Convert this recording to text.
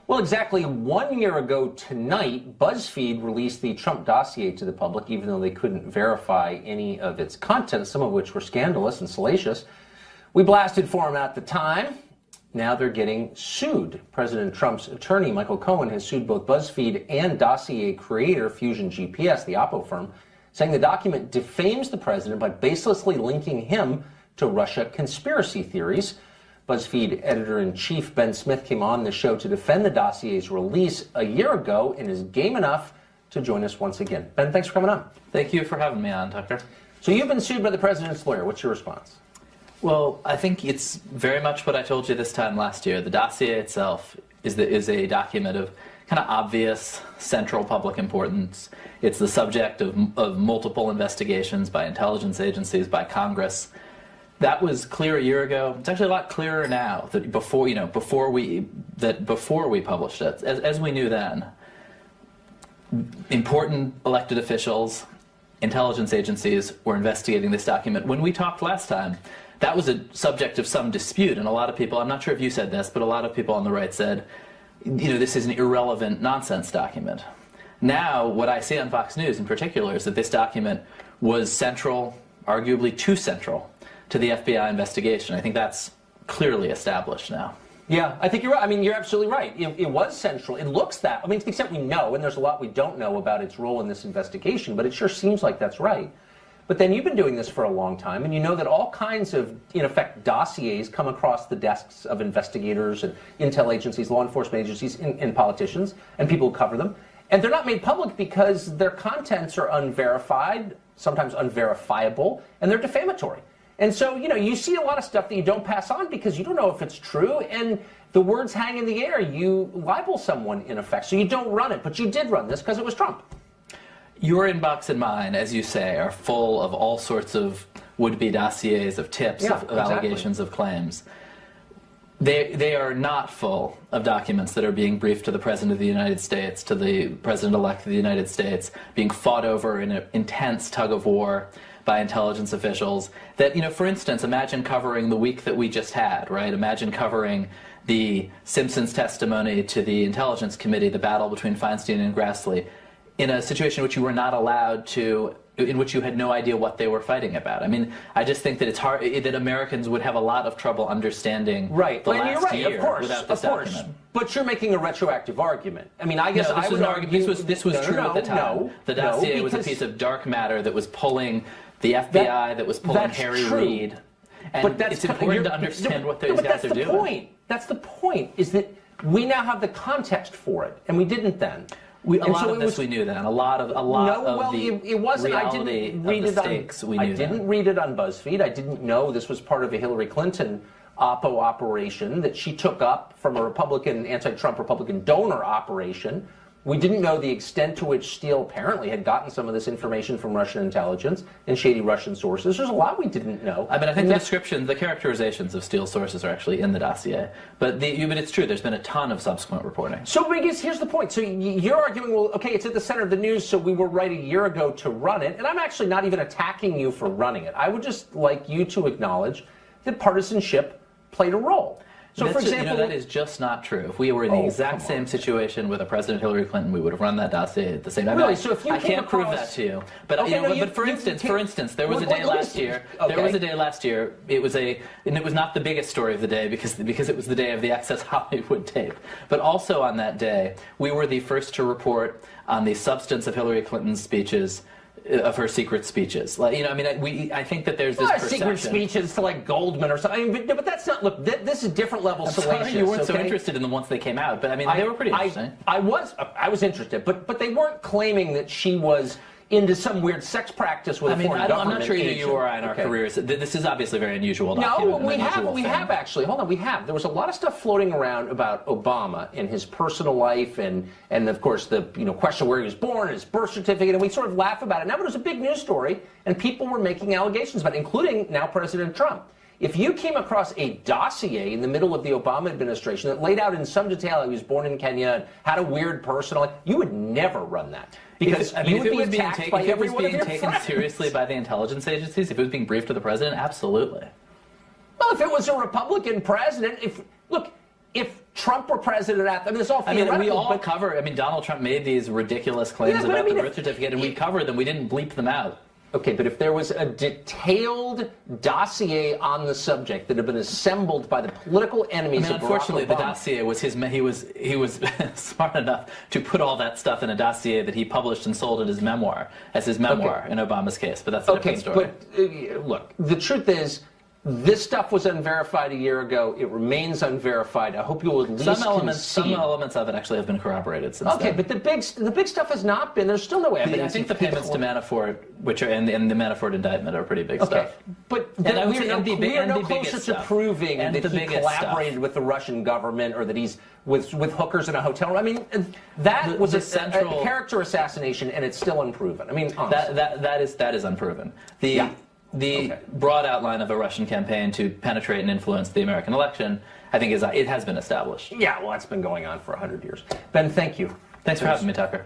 Well, exactly 1 year ago tonight, Buzzfeed released the Trump Dossier to the public, even though they couldn't verify any of its content, some of which were scandalous and salacious. We blasted for them at the time. Now they're getting sued. President Trump's attorney, Michael Cohen, has sued both Buzzfeed and Dossier creator Fusion GPS, the Oppo firm, saying the document defames the president by baselessly linking him to Russia conspiracy theories. BuzzFeed editor-in-chief Ben Smith came on the show to defend the dossier's release a year ago and is game enough to join us once again. Ben, thanks for coming on. Thank you for having me on, Tucker. So you've been sued by the president's lawyer. What's your response? Well, I think it's very much what I told you this time last year. The dossier itself is a document of kind of obvious central public importance. It's the subject of multiple investigations by intelligence agencies, by Congress. That was clear a year ago. It's actually a lot clearer now that before we published it, as we knew then. Important elected officials, intelligence agencies were investigating this document. When we talked last time, that was a subject of some dispute, and a lot of people, I'm not sure if you said this, but a lot of people on the right said, this is an irrelevant nonsense document. Now, what I see on Fox News in particular is that this document was central, arguably too central, to the FBI investigation. I think that's clearly established now. Yeah, I think you're right. I mean, you're absolutely right. It was central. It looks that. I mean, to the extent we know, and there's a lot we don't know about its role in this investigation, but it sure seems like that's right. But then you've been doing this for a long time, and you know that all kinds of, in effect, dossiers come across the desks of investigators and intel agencies, law enforcement agencies, and politicians, and people who cover them. And they're not made public because their contents are unverified, sometimes unverifiable, and they're defamatory. And so, you see a lot of stuff that you don't pass on because you don't know if it's true, and the words hang in the air. You libel someone, in effect, so you don't run it. But you did run this because it was Trump. Your inbox and mine, as you say, are full of all sorts of would-be dossiers, of tips, of allegations, of claims. They are not full of documents that are being briefed to the President of the United States, to the President-elect of the United States, being fought over in an intense tug-of-war by intelligence officials. That, for instance, imagine covering the week that we just had, right? Imagine covering the Simpsons testimony to the Intelligence Committee, the battle between Feinstein and Grassley, in a situation in which you were not allowed to, in which you had no idea what they were fighting about. I mean, I just think that it's hard, that Americans would have a lot of trouble understanding the last year without this document. But you're making a retroactive argument. I mean, I guess I would argue... This was true at the time. The dossier was a piece of dark matter that was pulling the FBI, that was pulling Harry Reid. And it's important to understand what those guys are doing. That's the point, is that we now have the context for it, and we didn't then. A lot of this we knew then. A lot of the it wasn't. reality of the stakes we knew. I didn't read it on BuzzFeed. I didn't know this was part of a Hillary Clinton Oppo operation that she took up from a Republican, anti-Trump Republican donor operation. We didn't know the extent to which Steele apparently had gotten some of this information from Russian intelligence and shady Russian sources. There's a lot we didn't know. I mean, I think the description, the characterizations of Steele's sources are actually in the dossier. But it's true, there's been a ton of subsequent reporting. So, here's the point. So you're arguing, well, okay, it's at the center of the news, so we were right a year ago to run it. And I'm actually not even attacking you for running it. I would just like you to acknowledge that partisanship played a role. So, for example, that is just not true. If we were in the exact same situation with a President Hillary Clinton, we would have run that dossier at the same time. Really? So if you I can't prove that to you. But for instance, there was a day last year. There was a day last year. It was not the biggest story of the day because it was the day of the Access Hollywood tape. But also on that day, we were the first to report on the substance of Hillary Clinton's speeches. Of her secret speeches, I think that there's this perception. Secret speeches to Goldman or something. But that's not. Look, this is different level salacious. You weren't so interested in them once they came out, but they were pretty interesting. I was interested, but they weren't claiming that she was into some weird sex practice with a foreign government. I'm not sure either you or I in our careers. This is obviously very unusual. No, we have actually. Hold on, we have. There was a lot of stuff floating around about Obama and his personal life, and of course the question where he was born, his birth certificate, and we sort of laugh about it now. But it was a big news story, and people were making allegations about it, including now President Trump. If you came across a dossier in the middle of the Obama administration that laid out in some detail how he was born in Kenya and had a weird personal life, you would never run that. Because if it was being taken seriously by the intelligence agencies, if it was being briefed to the president, absolutely. Well, if it was a Republican president, if Trump were president at, I mean, it's all theoretical. We all cover, Donald Trump made these ridiculous claims about the birth certificate, and we covered them. We didn't bleep them out. Okay, but if there was a detailed dossier on the subject that had been assembled by the political enemies of Barack Obama... Unfortunately, the dossier was he was smart enough to put all that stuff in a dossier that he published and sold as his memoir in Obama's case, but that's a different story. But look, the truth is, this stuff was unverified a year ago. It remains unverified. I hope you will at least some elements of it actually have been corroborated since then. But the big stuff has not been. There's still no evidence. I think the payments to Manafort, which are in the Manafort indictment, are pretty big stuff. But we are no closer to proving that he collaborated with the Russian government or that he's with hookers in a hotel room. I mean, that was a character assassination, and it's still unproven. I mean, honestly. that is unproven. The broad outline of a Russian campaign to penetrate and influence the American election, I think, it has been established. Yeah, well, that's been going on for 100 years. Ben, thank you. Thanks for having me, Tucker.